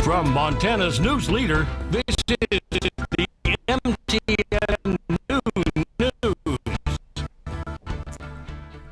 From Montana's news leader, this is the MTN News.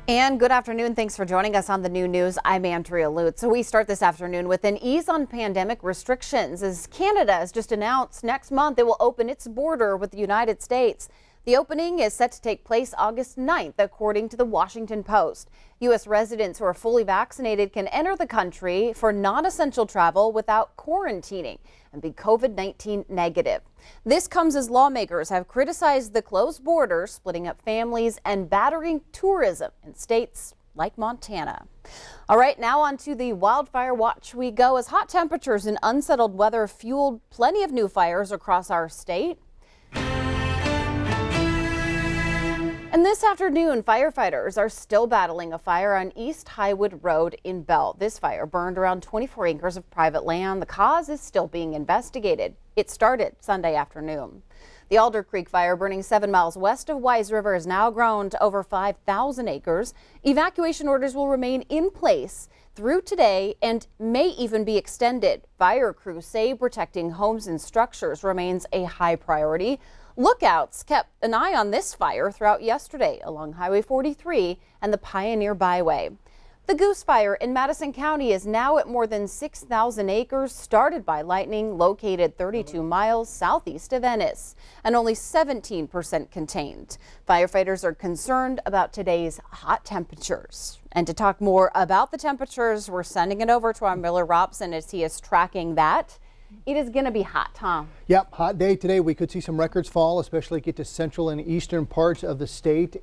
And good afternoon. Thanks for joining us on the new news. I'm Andrea Lutz. So we start this afternoon with an ease on pandemic restrictions as Canada has just announced next month it will open its border with the United States. The opening is set to take place August 9th, according to the Washington Post. U.S. residents who are fully vaccinated can enter the country for non-essential travel without quarantining and be COVID-19 negative. This comes as lawmakers have criticized the closed border, splitting up families and battering tourism in states like Montana. All right, now on to the Wildfire Watch we go as hot temperatures and unsettled weather fueled plenty of new fires across our state. And this afternoon, firefighters are still battling a fire on East Highwood Road in Bell. This fire burned around 24 acres of private land. The cause is still being investigated. It started Sunday afternoon. The Alder Creek fire, burning 7 miles west of Wise River, has now grown to over 5,000 acres. Evacuation orders will remain in place through today and may even be extended. Fire crews say protecting homes and structures remains a high priority. Lookouts kept an eye on this fire throughout yesterday along Highway 43 and the Pioneer Byway. The Goose Fire in Madison County is now at more than 6,000 acres, started by lightning, located 32 miles southeast of Ennis, and only 17% contained. Firefighters are concerned about today's hot temperatures. And to talk more about the temperatures, we're sending it over to our Miller Robson as he is tracking that. It is going to be hot, Tom. Yep, hot day today. We could see some records fall, especially get to central and eastern parts of the state.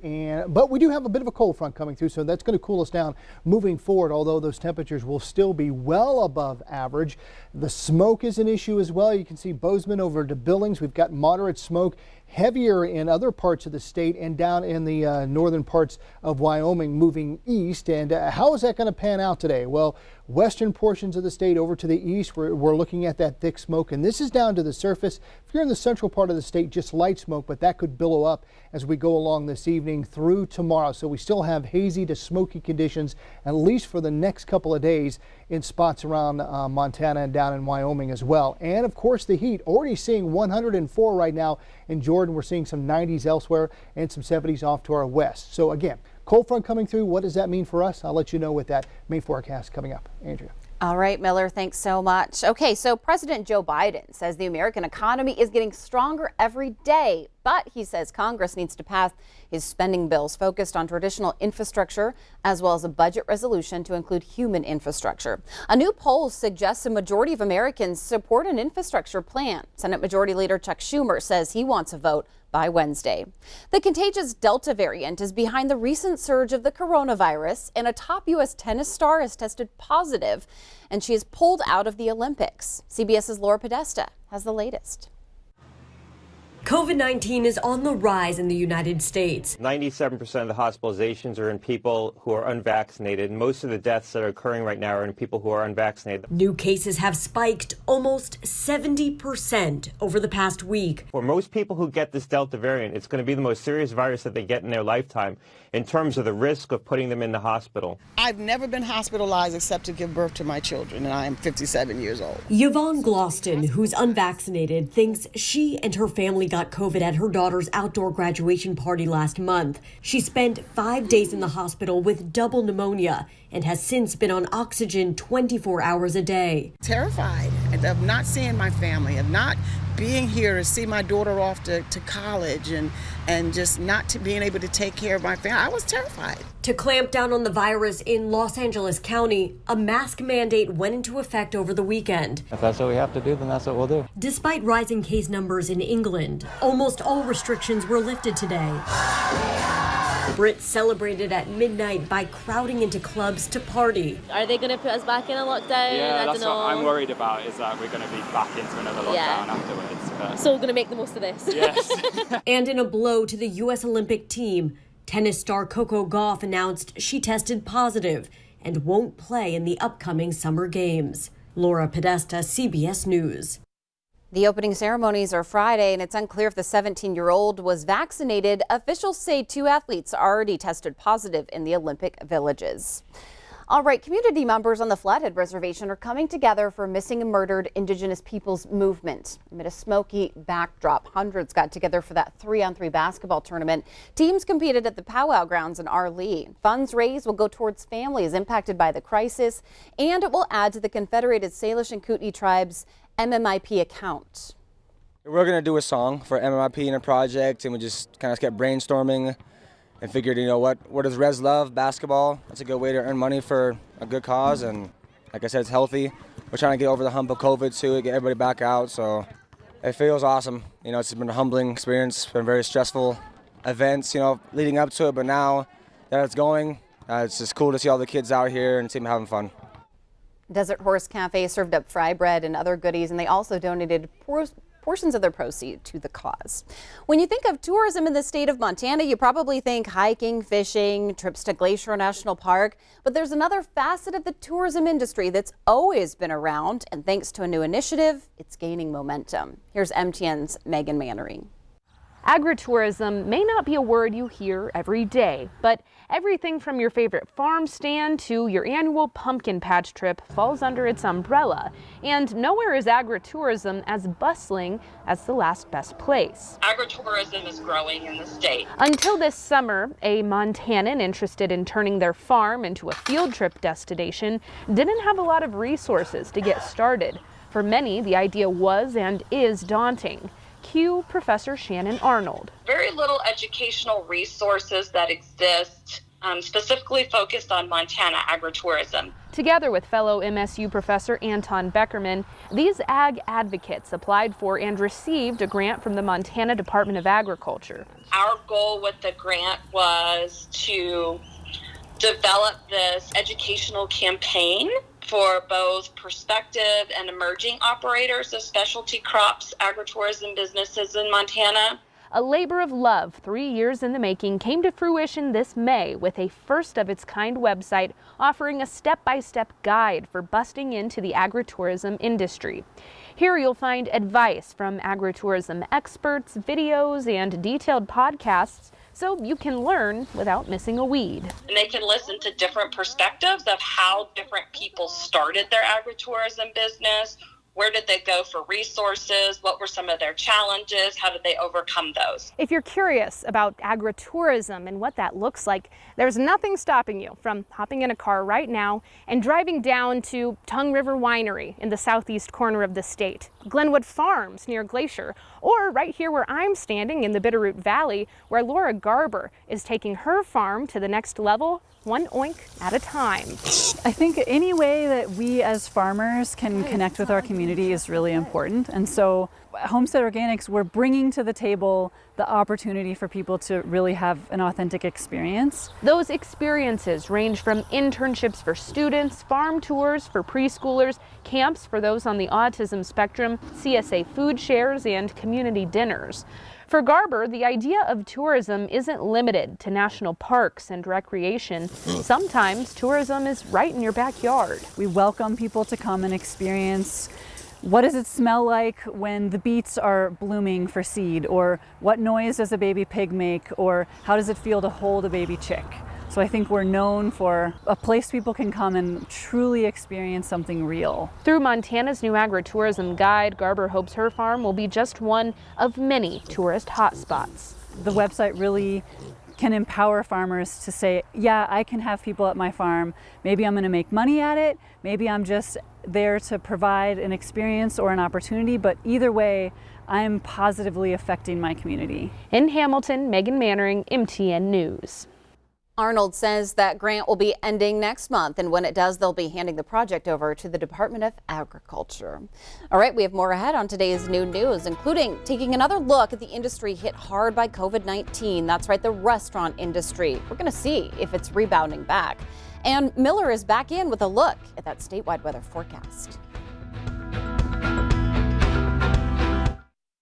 But we do have a bit of a cold front coming through, so that's going to cool us down moving forward, although those temperatures will still be well above average. The smoke is an issue as well. You can see Bozeman over to Billings. We've got moderate smoke, heavier in other parts of the state and down in the northern parts of Wyoming moving east. And how is that going to pan out today? Well, western portions of the state over to the east, we're looking at that thick smoke, and this is down to the surface. If you're in the central part of the state, just light smoke, but that could billow up as we go along this evening through tomorrow. So we still have hazy to smoky conditions, at least for the next couple of days in spots around Montana and down in Wyoming as well. And of course the heat, already seeing 104 right now in Jordan. We're seeing some 90s elsewhere and some 70s off to our west. So again, cold front coming through. What does that mean for us? I'll let you know with that main forecast coming up. Andrea. All right, Miller, thanks so much. Okay, so President Joe Biden says the American economy is getting stronger every day, but he says Congress needs to pass his spending bills focused on traditional infrastructure as well as a budget resolution to include human infrastructure. A new poll suggests a majority of Americans support an infrastructure plan. Senate Majority Leader Chuck Schumer says he wants a vote by Wednesday. The contagious Delta variant is behind the recent surge of the coronavirus, and a top U.S. tennis star has tested positive, and she is pulled out of the Olympics. CBS's Laura Podesta has the latest. COVID-19 is on the rise in the United States. 97% of the hospitalizations are in people who are unvaccinated. Most of the deaths that are occurring right now are in people who are unvaccinated. New cases have spiked almost 70% over the past week. For most people who get this Delta variant, it's going to be the most serious virus that they get in their lifetime in terms of the risk of putting them in the hospital. I've never been hospitalized except to give birth to my children, and I am 57 years old. Yvonne Gloston, who's unvaccinated, thinks she and her family got COVID at her daughter's outdoor graduation party last month. She spent 5 days in the hospital with double pneumonia and has since been on oxygen 24 hours a day. Terrified of not seeing my family, of not being here to see my daughter off to college and just not being able to take care of my family. I was terrified. To clamp down on the virus in Los Angeles County, a mask mandate went into effect over the weekend. If that's what we have to do, then that's what we'll do. Despite rising case numbers in England, almost all restrictions were lifted today. Brits celebrated at midnight by crowding into clubs to party. Are they going to put us back in a lockdown? Yeah, that's what I'm worried about, is that we're going to be back into another lockdown afterwards. But... So we're going to make the most of this. Yes. And in a blow to the U.S. Olympic team, tennis star Coco Gauff announced she tested positive and won't play in the upcoming Summer Games. Laura Podesta, CBS News. The opening ceremonies are Friday, and it's unclear if the 17-year-old was vaccinated. Officials say 2 athletes already tested positive in the Olympic villages. All right, community members on the Flathead Reservation are coming together for Missing and Murdered Indigenous Peoples Movement. Amid a smoky backdrop, hundreds got together for that 3-on-3 basketball tournament. Teams competed at the Powwow Grounds in Arlee. Funds raised will go towards families impacted by the crisis, and it will add to the Confederated Salish and Kootenai Tribes MMIP account. We're going to do a song for MMIP in a project, and we just kind of kept brainstorming and figured, you know, what does Res love? Basketball. That's a good way to earn money for a good cause, and like I said, it's healthy. We're trying to get over the hump of COVID too, get everybody back out, so it feels awesome. You know, it's been a humbling experience. It's been very stressful events, you know, leading up to it, but now that it's going, it's just cool to see all the kids out here and see them having fun. Desert Horse Cafe served up fry bread and other goodies, and they also donated portions of their proceeds to the cause. When you think of tourism in the state of Montana, you probably think hiking, fishing, trips to Glacier National Park. But there's another facet of the tourism industry that's always been around, and thanks to a new initiative, it's gaining momentum. Here's MTN's Megan Mannering. Agritourism may not be a word you hear every day, but everything from your favorite farm stand to your annual pumpkin patch trip falls under its umbrella. And nowhere is agritourism as bustling as the last best place. Agritourism is growing in the state. Until this summer, a Montanan interested in turning their farm into a field trip destination didn't have a lot of resources to get started. For many, the idea was and is daunting. Cue Professor Shannon Arnold. Very little educational resources that exist specifically focused on Montana agritourism. Together with fellow MSU professor Anton Beckerman, these ag advocates applied for and received a grant from the Montana Department of Agriculture. Our goal with the grant was to develop this educational campaign for both prospective and emerging operators of specialty crops, agritourism businesses in Montana. A labor of love 3 years in the making came to fruition this May with a first-of-its-kind website offering a step-by-step guide for busting into the agritourism industry. Here you'll find advice from agritourism experts, videos, and detailed podcasts so you can learn without missing a weed. And they can listen to different perspectives of how different people started their agritourism business. Where did they go for resources? What were some of their challenges? How did they overcome those? If you're curious about agritourism and what that looks like, there's nothing stopping you from hopping in a car right now and driving down to Tongue River Winery in the southeast corner of the state, Glenwood Farms near Glacier, or right here where I'm standing in the Bitterroot Valley, where Laura Garber is taking her farm to the next level, one oink at a time. I think any way that we as farmers can connect with our community is really important. And so Homestead Organics, we're bringing to the table the opportunity for people to really have an authentic experience. Those experiences range from internships for students, farm tours for preschoolers, camps for those on the autism spectrum, CSA food shares, and community dinners. For Garber, the idea of tourism isn't limited to national parks and recreation. Sometimes tourism is right in your backyard. We welcome people to come and experience what does it smell like when the beets are blooming for seed, or what noise does a baby pig make, or how does it feel to hold a baby chick. So I think we're known for a place people can come and truly experience something real. Through Montana's new agritourism guide, Garber hopes her farm will be just one of many tourist hotspots. The website really can empower farmers to say, yeah, I can have people at my farm. Maybe I'm going to make money at it. Maybe I'm just there to provide an experience or an opportunity. But either way, I'm positively affecting my community. In Hamilton, Megan Mannering, MTN News. Arnold says that grant will be ending next month, and when it does, they'll be handing the project over to the Department of Agriculture. All right, we have more ahead on today's new news, including taking another look at the industry hit hard by COVID-19. That's right, the restaurant industry. We're going to see if it's rebounding back. And Miller is back in with a look at that statewide weather forecast.